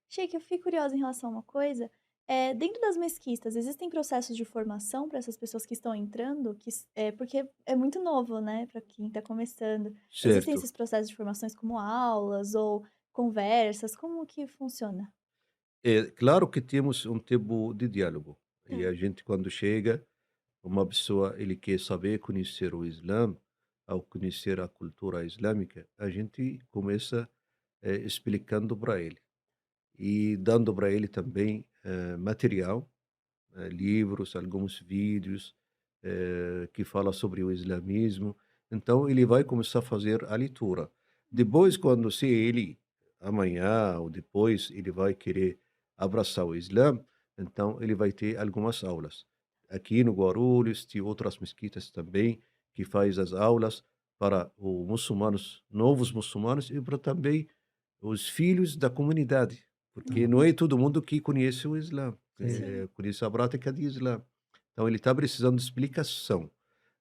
Sheik, eu fiquei curiosa em relação a uma coisa. Dentro das mesquitas, existem processos de formação para essas pessoas que estão entrando? Porque é muito novo, né, para quem está começando. Existem Certo. esses processos de formações como aulas ou conversas? Como que funciona? É claro que temos um tempo de diálogo. E Tá. a gente quando chega, uma pessoa ele quer saber conhecer o Islã, ao conhecer a cultura islâmica, a gente começa, explicando para ele. E dando para ele também, material, livros, alguns vídeos, que fala sobre o islamismo. Então ele vai começar a fazer a leitura. Depois, Uhum. quando se ele amanhã ou depois ele vai querer abraçar o Islã, então ele vai ter algumas aulas. Aqui no Guarulhos, tem outras mesquitas também que faz as aulas para os muçulmanos, novos muçulmanos e para também os filhos da comunidade, porque não Uhum. é todo mundo que conhece o Islã, Sim. Sim. conhece a prática de Islã. Então ele está precisando de explicação.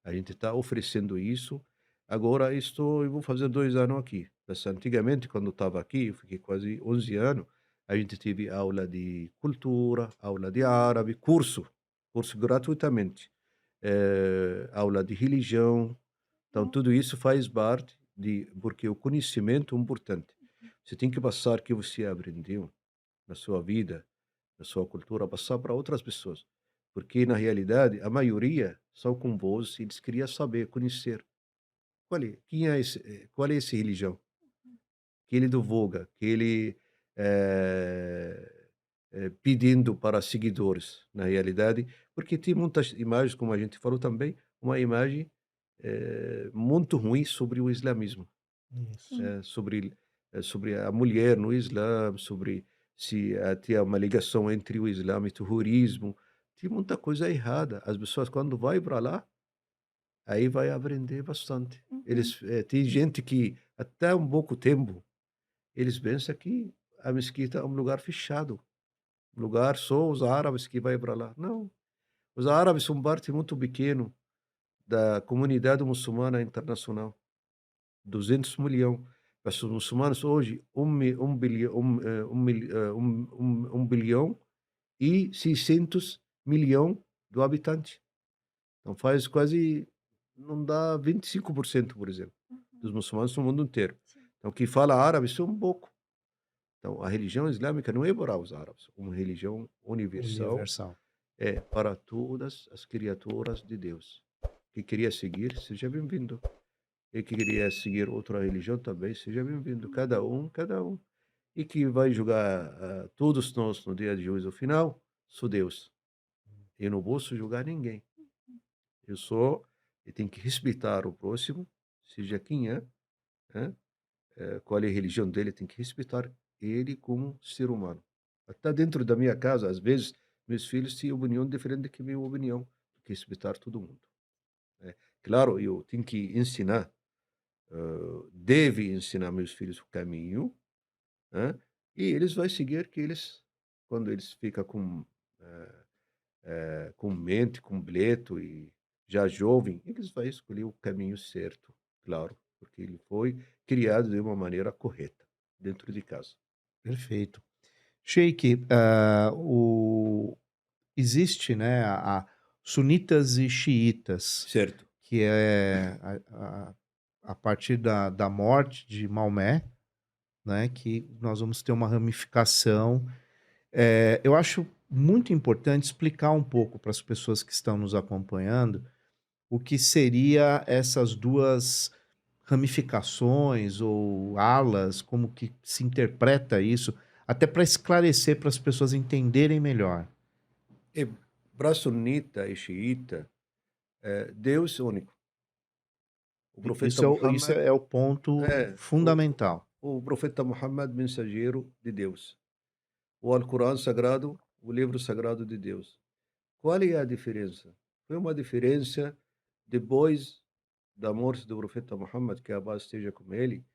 A gente está oferecendo isso. Agora eu vou fazer 2 anos aqui. Mas antigamente, quando eu estava aqui, eu fiquei quase 11 anos, a gente teve aula de cultura, aula de árabe, curso gratuitamente, aula de religião. Então Ó. tudo isso faz parte de porque o conhecimento é importante. Você tem que passar o que você aprendeu na sua vida, na sua cultura, passar para outras pessoas. Porque, na realidade, a maioria são com voz, eles queriam saber, conhecer. Qual é essa religião? Que ele divulga, que ele pedindo para seguidores, na realidade, porque tem muitas imagens, como a gente falou também, uma imagem muito ruim sobre o islamismo. Isso. Sim. Sobre a mulher no Islã, sobre se tem uma ligação entre o Islã e o terrorismo. Tem muita coisa errada. As pessoas quando vai para lá, aí vai aprender bastante. Uhum. Tem gente que até um pouco tempo, eles pensam que a mesquita é um lugar fechado, um lugar só os árabes que vai para lá. Não, os árabes são parte muito pequeno da comunidade muçulmana internacional. 200 milhões. Mas os muçulmanos hoje, 1 e 600 milhão do habitante. Então faz quase não dá 25%, por exemplo, dos Uhum. muçulmanos no mundo inteiro. Sim. Então quem fala árabe são um pouco. Então a religião islâmica não é para os árabes, é uma religião universal, Universal. é para todas as criaturas de Deus. Quem queria seguir, seja bem-vindo. E que queria seguir outra religião também, seja bem-vindo. Uhum. Cada um. E que vai julgar todos nós no dia de juízo final, sou Deus. Eu não posso julgar ninguém. Eu sou, eu tenho que respeitar o próximo, seja quem é, né? Qual é a religião dele, tem que respeitar ele como ser humano. Até dentro da minha casa, às vezes, meus filhos têm opinião diferente que minha opinião. Tem que respeitar todo mundo. Né? Claro, eu tenho que ensinar, deve ensinar meus filhos o caminho, né, e eles vai seguir que eles quando eles fica com mente completo e já jovem, eles vai escolher o caminho certo, claro, porque ele foi criado de uma maneira correta, dentro de casa. Perfeito. Sheik, existe, né, a sunitas e xiitas, Certo. que é a partir da morte de Maomé, né, que nós vamos ter uma ramificação. Eu acho muito importante explicar um pouco para as pessoas que estão nos acompanhando o que seria essas 2 ramificações ou alas, como que se interpreta isso, até para esclarecer para as pessoas entenderem melhor. E para sunita e xiita, Deus é único. O I profeta isso Muhammad é o ponto é, fundamental. o profeta Muhammad, mensageiro de Deus. O Alcorão sagrado, o livro sagrado de Deus. Qual é a diferença? Foi uma diferença depois da morte do profeta Muhammad, que a paz esteja com ele.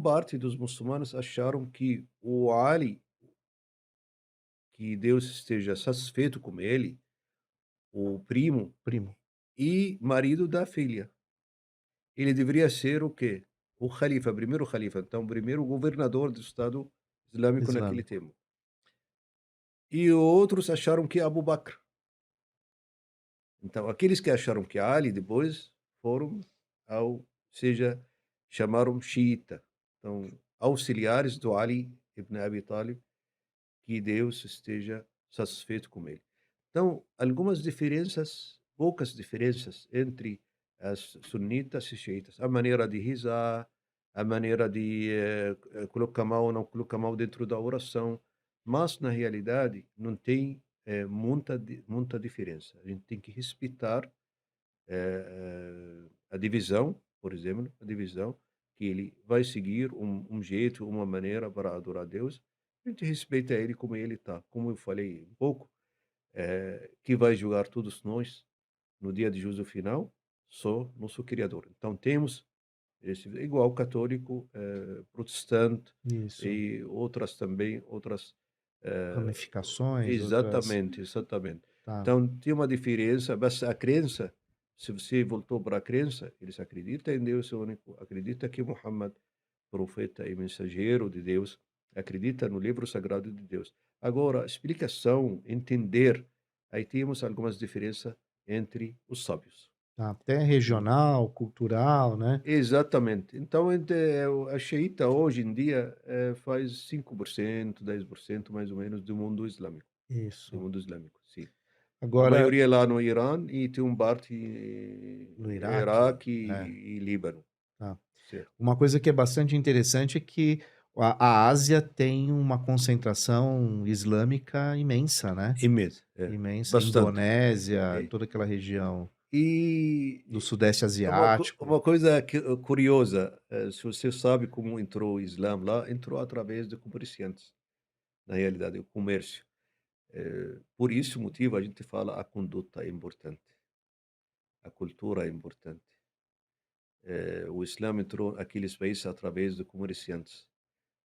Parte dos muçulmanos acharam que o Ali, que Deus esteja satisfeito com ele, o primo Primo. e marido da filha. Ele deveria ser o quê? O Khalifa, primeiro Khalifa, então, primeiro governador do Estado islâmico naquele Islâmico. tempo. E outros acharam que é Abu Bakr. Então, aqueles que acharam que é Ali depois foram seja, chamaram xiita. Então, auxiliares do Ali ibn Abi Talib, que Deus esteja satisfeito com ele. Então, algumas diferenças, poucas diferenças entre as sunitas e xiitas. A maneira de rezar, a maneira de colocar a mão ou não colocar a mão dentro da oração. Mas, na realidade, não tem muita diferença. A gente tem que respeitar a divisão, por exemplo, a divisão, que ele vai seguir um jeito, uma maneira para adorar a Deus. A gente respeita ele como ele está. Como eu falei um pouco, que vai julgar todos nós no dia de juízo final, só nosso Criador. Então temos esse, igual católico, protestante Isso. e outras também, outras. Ramificações, outras. Exatamente, exatamente. Tá. Então tem uma diferença, mas a crença, se você voltou para a crença, eles acreditam em Deus único, acreditam que Muhammad, profeta e mensageiro de Deus, acredita no livro sagrado de Deus. Agora, explicação, entender, aí temos algumas diferenças entre os sábios. Tá. Até regional, cultural, né? Exatamente. Então, a xiita hoje em dia faz 5%, 10% mais ou menos do mundo islâmico. Do Isso. mundo islâmico, sim. A Agora, maioria é lá no Irã e tem parte no Iraque é, e Líbano. tá. Certo. Uma coisa que é bastante interessante é que a Ásia tem uma concentração islâmica imensa, né? Imenso, Imensa. bastante. Indonésia, É. toda aquela região E do Sudeste uma Asiático. coisa curiosa, se você sabe como entrou o Islã lá, entrou através de comerciantes, na realidade, o comércio. Por esse motivo, a gente fala a conduta é importante, a cultura é importante. O Islã entrou naqueles países através de comerciantes.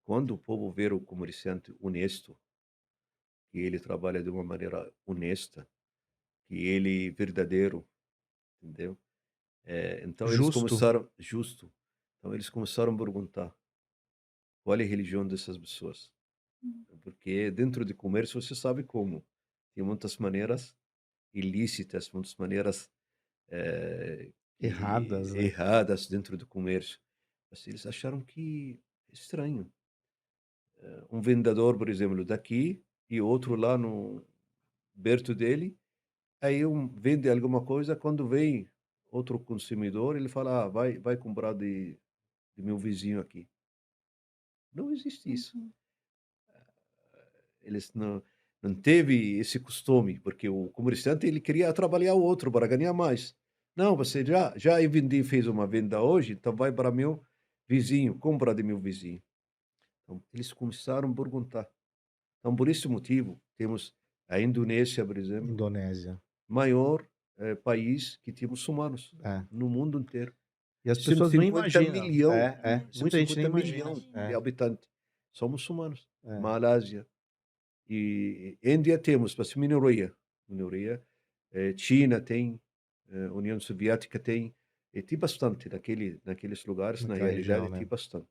Quando o povo vê o comerciante honesto, que ele trabalha de uma maneira honesta, que ele é verdadeiro, entendeu? Então eles Justo. começaram, justo, então eles começaram a perguntar qual é a religião dessas pessoas. Hum. Porque dentro de comércio você sabe como. Tem muitas maneiras ilícitas, muitas maneiras Erradas, né? erradas dentro do comércio. Mas eles acharam que é estranho. Um vendedor, por exemplo, daqui e outro lá no perto dele, aí um vende alguma coisa, quando vem outro consumidor, ele fala: "Ah, vai comprar de meu vizinho aqui". Não existe isso. Uhum. Eles não teve esse costume, porque o comerciante ele queria trabalhar o outro para ganhar mais. Não, você já eu vendi, fez uma venda hoje, então vai para meu vizinho, compra de meu vizinho. Então eles começaram a perguntar. Então por esse motivo temos a Indonésia, por exemplo, Indonésia. maior país que tem muçulmanos É. no mundo inteiro. E as pessoas não 150 imaginam. milhão, Muita gente nem 150 imagina. milhão de Imagina. habitantes são muçulmanos. É. Malásia e Índia temos, mas minoria. China tem, União Soviética tem, e tem bastante naqueles lugares, na Naquela realidade região, né? tem bastante.